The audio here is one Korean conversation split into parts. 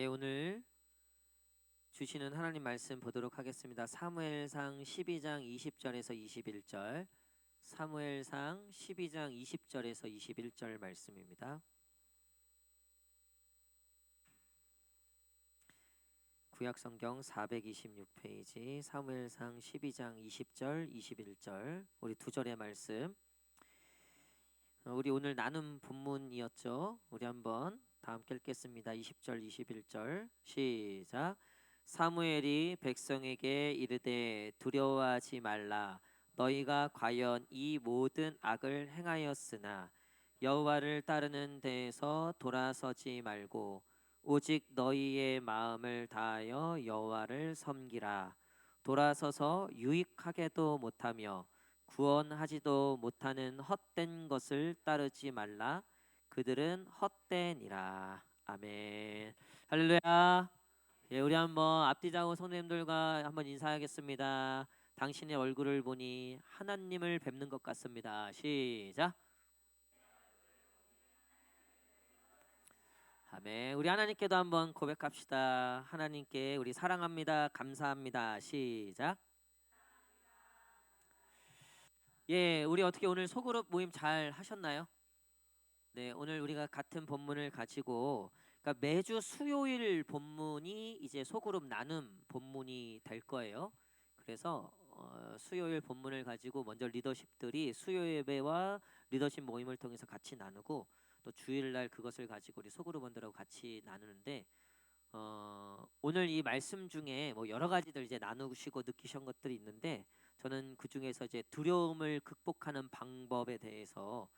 예, 오늘 주시는 하나님 말씀 보도록 하겠습니다. 사무엘상 12장 20절에서 21절. 사무엘상 12장 20절에서 21절 말씀입니다. 구약성경 426페이지 사무엘상 12장 20절 21절 우리 두 절의 말씀. 우리 오늘 나눔 본문이었죠. 우리 한번 다 함께 읽겠습니다. 20절 21절 시작. 사무엘이 백성에게 이르되 두려워하지 말라. 너희가 과연 이 모든 악을 행하였으나 여호와를 따르는 데에서 돌아서지 말고 오직 너희의 마음을 다하여 여호와를 섬기라. 돌아서서 유익하게도 못하며 구원하지도 못하는 헛된 것을 따르지 말라. 그들은 헛되니라. 아멘. 할렐루야. 예, 우리 한번 앞뒤좌우 성도님들과 한번 인사하겠습니다. 당신의 얼굴을 보니 하나님을 뵙는 것 같습니다. 시작. 아멘. 우리 하나님께도 한번 고백합시다. 하나님께 우리 사랑합니다. 감사합니다. 시작. 예, 우리 어떻게 오늘 소그룹 모임 잘 하셨나요? 네, 오늘 우리가 같은 본문을 가지고 그러니까 매주 수요일 본문이 이제 소그룹 나눔 본문이 될 거예요. 그래서 수요일 본문을 가지고 먼저 리더십들이 수요 예배와 리더십 모임을 통해서 같이 나누고 또 주일날 그것을 가지고 우리 소그룹원들하고 같이 나누는데 오늘 이 말씀 중에 뭐 여러 가지들 이제 나누시고 느끼신 것들이 있는데 저는 그 중에서 이제 두려움을 극복하는 방법에 대해서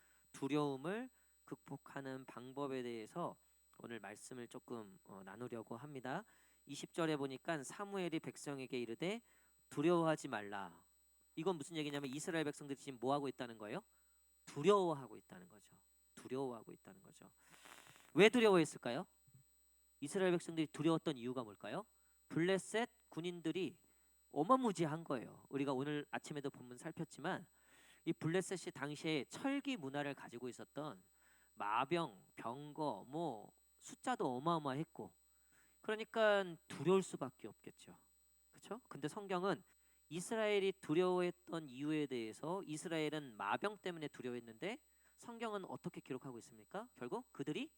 오늘 말씀을 조금 나누려고 합니다. 20절에 보니까 사무엘이 백성에게 이르되 두려워하지 말라. 이건 무슨 얘기냐면 이스라엘 백성들이 지금 뭐 하고 있다는 거예요? 두려워하고 있다는 거죠. 두려워하고 있다는 거죠. 왜 두려워했을까요? 이스라엘 백성들이 두려웠던 이유가 뭘까요? 블레셋 군인들이 어마무지한 거예요. 우리가 오늘 아침에도 본문 살폈지만 이 블레셋이 당시에 철기 문화를 가지고 있었던 마병, 병거, 뭐 숫자도 어마어마했고 그러니까 두려울 수밖에 없겠죠. 그렇죠? 근데 성경은 이스라엘이 두려워했던 이유에 대해서 이스라엘은 마병 때문에 두려워했는데 성경은 어떻게 기록하고 있습니까? 결국 그들이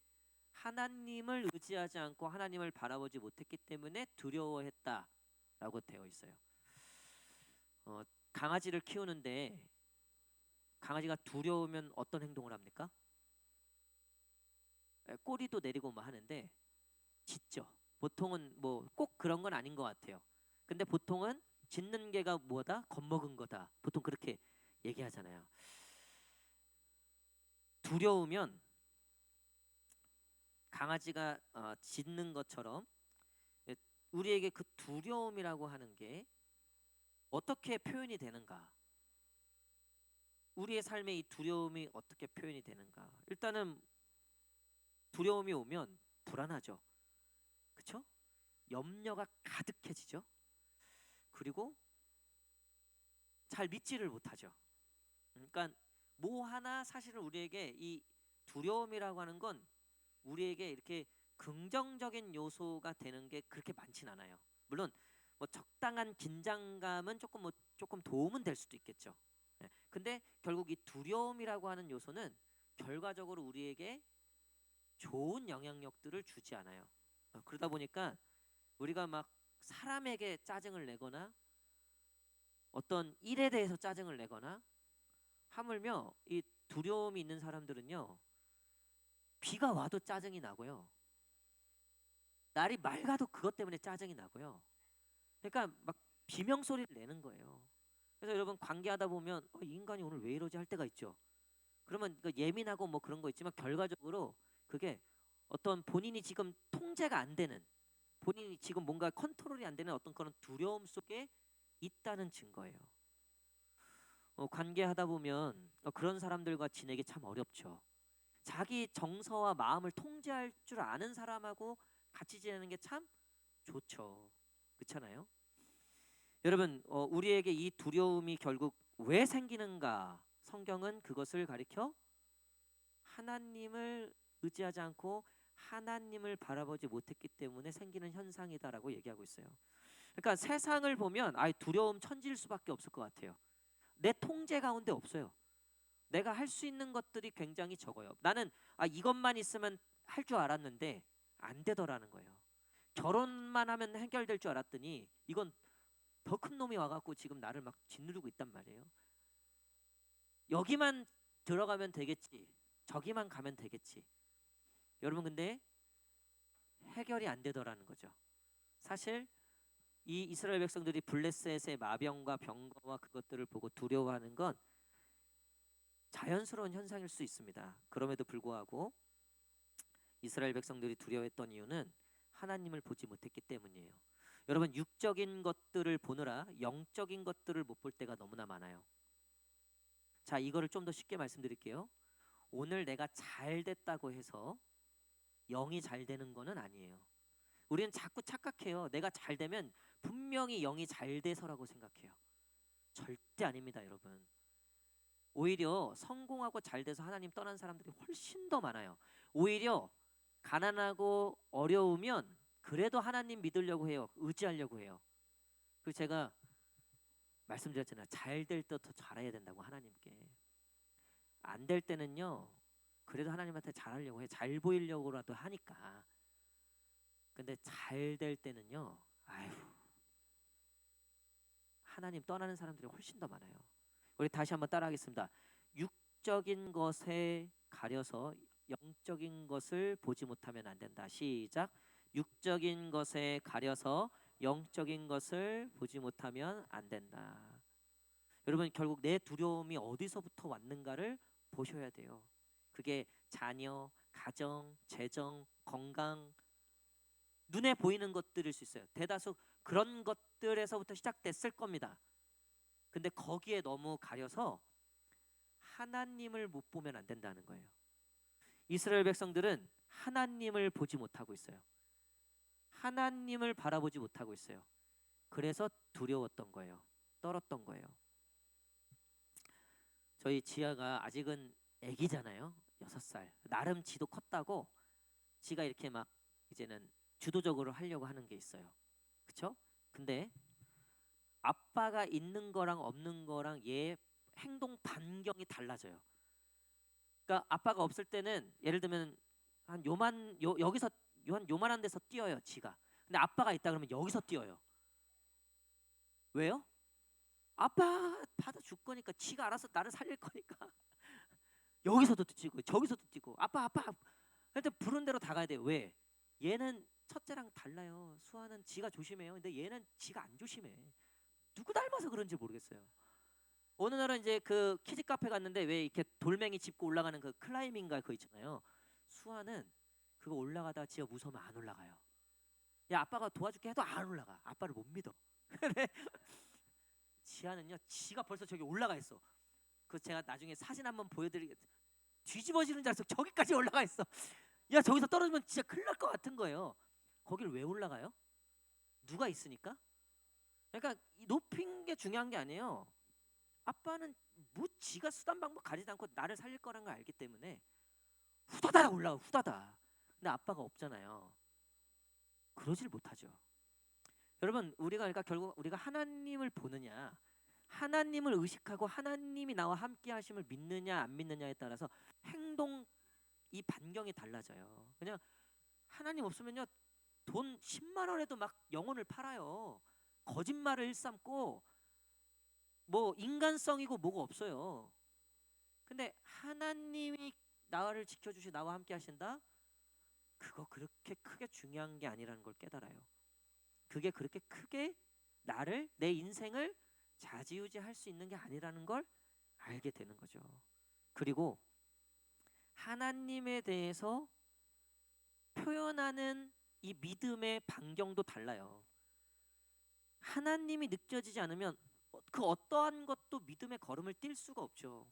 하나님을 의지하지 않고 하나님을 바라보지 못했기 때문에 두려워했다라고 되어 있어요. 강아지를 키우는데 강아지가 두려우면 어떤 행동을 합니까? 꼬리도 내리고 뭐 하는데 짖죠. 보통은 뭐 꼭 그런 건 아닌 것 같아요. 근데 보통은 짖는 개가 뭐다? 겁먹은 거다. 보통 그렇게 얘기하잖아요. 두려우면 강아지가 짖는 것처럼 우리에게 그 두려움이라고 하는 게 어떻게 표현이 되는가? 우리의 삶에 이 두려움이 어떻게 표현이 되는가? 일단은 두려움이 오면 불안하죠. 그렇죠? 염려가 가득해지죠. 그리고 잘 믿지를 못하죠. 그러니까 뭐 하나 사실은 우리에게 이 두려움이라고 하는 건 우리에게 이렇게 긍정적인 요소가 되는 게 그렇게 많진 않아요. 물론 뭐 적당한 긴장감은 조금 도움은 될 수도 있겠죠. 근데 결국 이 두려움이라고 하는 요소는 결과적으로 우리에게 좋은 영향력들을 주지 않아요. 그러다 보니까 우리가 막 사람에게 짜증을 내거나 어떤 일에 대해서 짜증을 내거나 하물며 이 두려움이 있는 사람들은요 비가 와도 짜증이 나고요 날이 맑아도 그것 때문에 짜증이 나고요 그러니까 막 비명소리를 내는 거예요. 그래서 여러분 관계하다 보면 이 인간이 오늘 왜 이러지 할 때가 있죠. 그러면 예민하고 뭐 그런 거 있지만 결과적으로 그게 어떤 본인이 지금 통제가 안 되는 본인이 지금 뭔가 컨트롤이 안 되는 어떤 그런 두려움 속에 있다는 증거예요. 관계하다 보면 그런 사람들과 지내기 참 어렵죠. 자기 정서와 마음을 통제할 줄 아는 사람하고 같이 지내는 게 참 좋죠. 그렇잖아요. 여러분 우리에게 이 두려움이 결국 왜 생기는가? 성경은 그것을 가리켜 하나님을 의지하지 않고 하나님을 바라보지 못했기 때문에 생기는 현상이다라고 얘기하고 있어요. 그러니까 세상을 보면 두려움 천지일 수밖에 없을 것 같아요. 내 통제 가운데 없어요. 내가 할 수 있는 것들이 굉장히 적어요. 나는 이것만 있으면 할 줄 알았는데 안 되더라는 거예요. 결혼만 하면 해결될 줄 알았더니 이건 더 큰 놈이 와갖고 지금 나를 막 짓누르고 있단 말이에요. 여기만 들어가면 되겠지, 저기만 가면 되겠지. 여러분, 근데 해결이 안 되더라는 거죠. 사실 이 이스라엘 백성들이 블레셋의 마병과 병거와 그것들을 보고 두려워하는 건 자연스러운 현상일 수 있습니다. 그럼에도 불구하고 이스라엘 백성들이 두려워했던 이유는 하나님을 보지 못했기 때문이에요. 여러분, 육적인 것들을 보느라 영적인 것들을 못 볼 때가 너무나 많아요. 자, 이거를 좀 더 쉽게 말씀드릴게요. 오늘 내가 잘 됐다고 해서 영이 잘 되는 거는 아니에요. 우리는 자꾸 착각해요. 내가 잘 되면 분명히 영이 잘 돼서라고 생각해요. 절대 아닙니다, 여러분. 오히려 성공하고 잘 돼서 하나님 떠난 사람들이 훨씬 더 많아요. 오히려 가난하고 어려우면 그래도 하나님 믿으려고 해요. 의지하려고 해요. 그리고 제가 말씀드렸잖아요. 잘 될 때 더 잘해야 된다고 하나님께. 안 될 때는요, 그래도 하나님한테 잘하려고 해. 잘 보이려고라도 하니까. 근데 잘 될 때는요, 하나님 떠나는 사람들이 훨씬 더 많아요. 우리 다시 한번 따라하겠습니다. 육적인 것에 가려서 영적인 것을 보지 못하면 안 된다. 시작. 육적인 것에 가려서 영적인 것을 보지 못하면 안 된다. 여러분, 결국 내 두려움이 어디서부터 왔는가를 보셔야 돼요. 그게 자녀, 가정, 재정, 건강, 눈에 보이는 것들일 수 있어요. 대다수 그런 것들에서부터 시작됐을 겁니다. 근데 거기에 너무 가려서 하나님을 못 보면 안 된다는 거예요. 이스라엘 백성들은 하나님을 보지 못하고 있어요. 하나님을 바라보지 못하고 있어요. 그래서 두려웠던 거예요. 떨었던 거예요. 저희 지아가 아직은 애기잖아요. 6살. 나름 지도 컸다고 지가 이렇게 막 이제는 주도적으로 하려고 하는 게 있어요. 그쵸? 근데 아빠가 있는 거랑 없는 거랑 얘 행동 반경이 달라져요. 그러니까 아빠가 없을 때는 예를 들면 한 여기서 요만한 데서 뛰어요, 지가. 근데 아빠가 있다 그러면 여기서 뛰어요. 왜요? 아빠 받아줄 거니까, 지가 알아서 나를 살릴 거니까. 여기서도 뛰고 저기서도 뛰고 아빠. 하여튼 부른 대로 다 가야 돼요. 왜? 얘는 첫째랑 달라요. 수아는 지가 조심해요. 근데 얘는 지가 안 조심해. 누구 닮아서 그런지 모르겠어요. 어느 날은 이제 그 키즈 카페 갔는데 왜 이렇게 돌멩이 짚고 올라가는 그 클라이밍가 그거 있잖아요. 수아는 그거 올라가다가 지가 무서우면 안 올라가요. 야, 아빠가 도와줄게 해도 안 올라가. 아빠를 못 믿어. 근데 지아는요, 지가 벌써 저기 올라가 있어. 그 제가 나중에 사진 한번 보여드리겠. 뒤집어지는 줄 알았어. 저기까지 올라가 있어. 야, 저기서 떨어지면 진짜 큰일 날 것 같은 거예요. 거길 왜 올라가요? 누가 있으니까? 그러니까 높인 게 중요한 게 아니에요. 아빠는 지가 수단 방법 가리지 않고 나를 살릴 거란 걸 알기 때문에 후다닥 올라가, 후다닥. 근데 아빠가 없잖아요. 그러질 못하죠. 여러분, 우리가 그러니까 결국 우리가 하나님을 보느냐, 하나님을 의식하고 하나님이 나와 함께 하심을 믿느냐 안 믿느냐에 따라서 행동 이 반경이 달라져요. 그냥 하나님 없으면요, 돈 10만 원에도 막 영혼을 팔아요. 거짓말을 일삼고 뭐 인간성이고 뭐가 없어요. 근데 하나님이 나를 지켜주시 나와 함께 하신다? 그거 그렇게 크게 중요한 게 아니라는 걸 깨달아요. 그게 그렇게 크게 나를, 내 인생을 좌지우지할 수 있는 게 아니라는 걸 알게 되는 거죠. 그리고 하나님에 대해서 표현하는 이 믿음의 반경도 달라요. 하나님이 느껴지지 않으면 그 어떠한 것도 믿음의 걸음을 뛸 수가 없죠.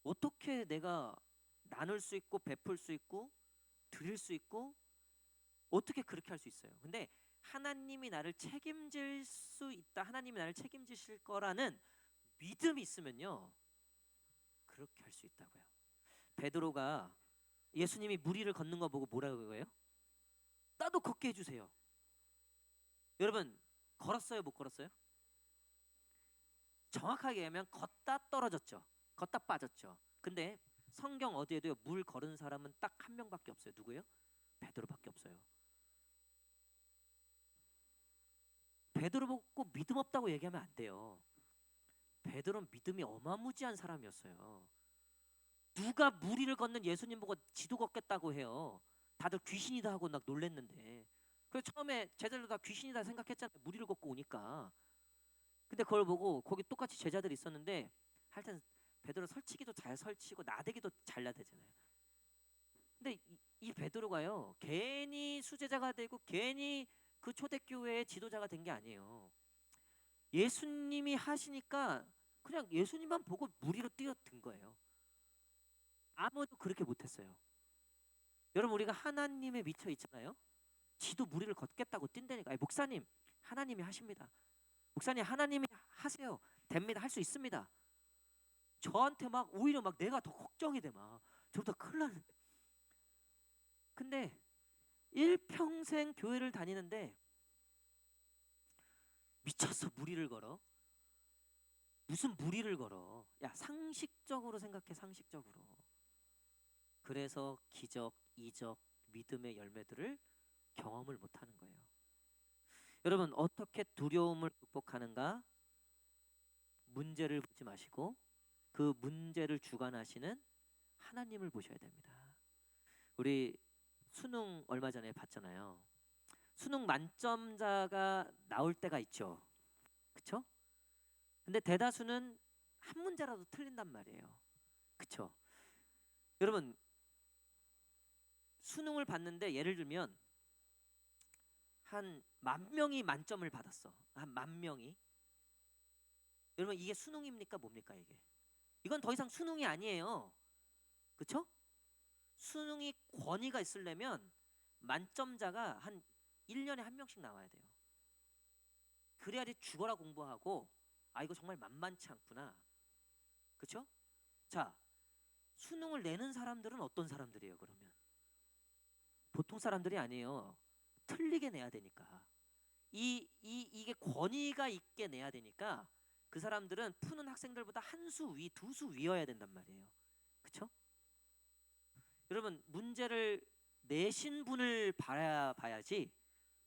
어떻게 내가 나눌 수 있고 베풀 수 있고 드릴 수 있고 어떻게 그렇게 할 수 있어요? 근데 하나님이 나를 책임질 수 있다, 하나님이 나를 책임지실 거라는 믿음이 있으면요, 그렇게 할 수 있다고요. 베드로가 예수님이 무리를 걷는 거 보고 뭐라고 해요? 나도 걷게 해주세요. 여러분 걸었어요, 못 걸었어요? 정확하게 얘기하면 걷다 떨어졌죠. 걷다 빠졌죠. 근데 성경 어디에도요, 물 걸은 사람은 딱 한 명밖에 없어요. 누구예요? 베드로밖에 없어요. 베드로 보고 믿음 없다고 얘기하면 안 돼요. 베드로는 믿음이 어마무지한 사람이었어요. 누가 무리를 걷는 예수님 보고 지도 걷겠다고 해요. 다들 귀신이다 하고 막 놀랬는데. 그래서 처음에 제자들도 다 귀신이다 생각했잖아요. 무리를 걷고 오니까. 근데 그걸 보고 거기 똑같이 제자들이 있었는데 하여튼 베드로 설치기도 잘 설치고 나대기도 잘 나대잖아요. 근데 이 베드로가요, 괜히 수제자가 되고 괜히 그 초대교회의 지도자가 된 게 아니에요. 예수님이 하시니까 그냥 예수님만 보고 무리로 뛰어든 거예요. 아무도 그렇게 못했어요. 여러분 우리가 하나님에 미쳐 있잖아요. 지도 무리를 걷겠다고 뛴다니까. 아니, 목사님 하나님이 하십니다. 목사님 하나님이 하세요. 됩니다. 할 수 있습니다. 저한테 막 오히려 막 내가 더 걱정이 돼. 막 저보다 큰일 나는. 근데 일평생 교회를 다니는데 미쳤어. 무리를 걸어. 무슨 무리를 걸어. 야, 상식적으로 생각해. 상식적으로. 그래서 기적, 이적, 믿음의 열매들을 경험을 못하는 거예요. 여러분 어떻게 두려움을 극복하는가? 문제를 보지 마시고 그 문제를 주관하시는 하나님을 보셔야 됩니다. 우리 수능 얼마 전에 봤잖아요. 수능 만점자가 나올 때가 있죠. 그쵸? 근데 대다수는 한 문제라도 틀린단 말이에요. 그쵸? 여러분 수능을 봤는데 예를 들면 한 10,000명이 만점을 받았어. 한 10,000명이. 여러분 이게 수능입니까? 뭡니까 이게? 이건 더 이상 수능이 아니에요. 그쵸? 수능이 권위가 있으려면 만점자가 한 1년에 한 명씩 나와야 돼요. 그래야지 죽어라 공부하고 아 이거 정말 만만치 않구나. 그쵸? 자, 수능을 내는 사람들은 어떤 사람들이에요 그러면? 보통 사람들이 아니에요. 틀리게 내야 되니까. 이게 권위가 있게 내야 되니까 그 사람들은 푸는 학생들보다 한 수 위, 두 수 위여야 된단 말이에요. 그쵸? 여러분 문제를 내신 분을 봐야지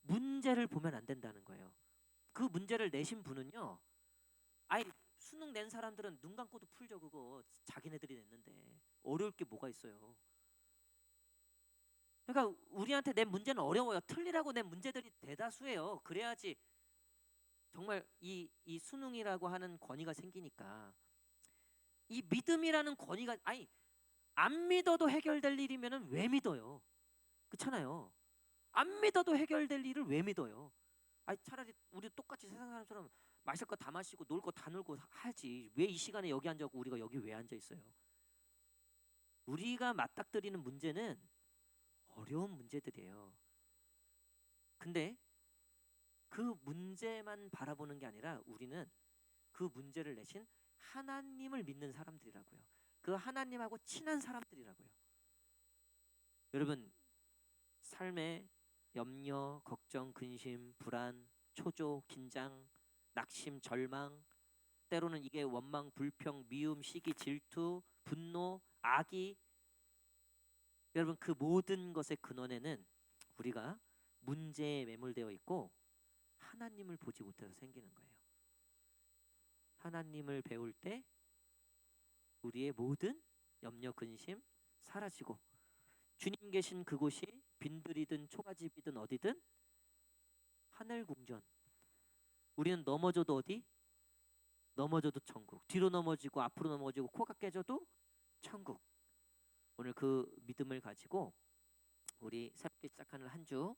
문제를 보면 안 된다는 거예요. 그 문제를 내신 분은요. 아이 수능 낸 사람들은 눈 감고도 풀죠. 그거 자기네들이 냈는데 어려울 게 뭐가 있어요. 그러니까 우리한테 낸 문제는 어려워요. 틀리라고 낸 문제들이 대다수예요. 그래야지 정말 이 수능이라고 하는 권위가 생기니까 이 믿음이라는 권위가 아니 안 믿어도 해결될 일이면은 왜 믿어요? 그렇잖아요. 안 믿어도 해결될 일을 왜 믿어요? 아니 차라리 우리 똑같이 세상 사람처럼 마실 거 다 마시고 놀 거 다 놀고 하지. 왜 이 시간에 여기 앉아고 우리가 여기 왜 앉아 있어요? 우리가 맞닥뜨리는 문제는 어려운 문제들이에요. 근데 그 문제만 바라보는 게 아니라 우리는 그 문제를 내신 하나님을 믿는 사람들이라고요. 그 하나님하고 친한 사람들이라고요. 여러분 삶에 염려, 걱정, 근심, 불안, 초조, 긴장, 낙심, 절망, 때로는 이게 원망, 불평, 미움, 시기, 질투, 분노, 악의, 여러분 그 모든 것의 근원에는 우리가 문제에 매몰되어 있고 하나님을 보지 못해서 생기는 거예요. 하나님을 배울 때 우리의 모든 염려, 근심 사라지고 주님 계신 그곳이 빈들이든 초가집이든 어디든 하늘 궁전. 우리는 넘어져도 어디? 넘어져도 천국. 뒤로 넘어지고 앞으로 넘어지고 코가 깨져도 천국. 오늘 그 믿음을 가지고 우리 새롭게 시작하는 한 주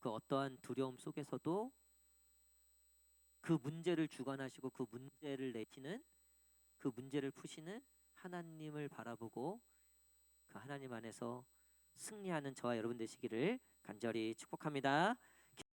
그 어떠한 두려움 속에서도 그 문제를 주관하시고 그 문제를 내시는 그 문제를 푸시는 하나님을 바라보고 그 하나님 안에서 승리하는 저와 여러분 되시기를 간절히 축복합니다.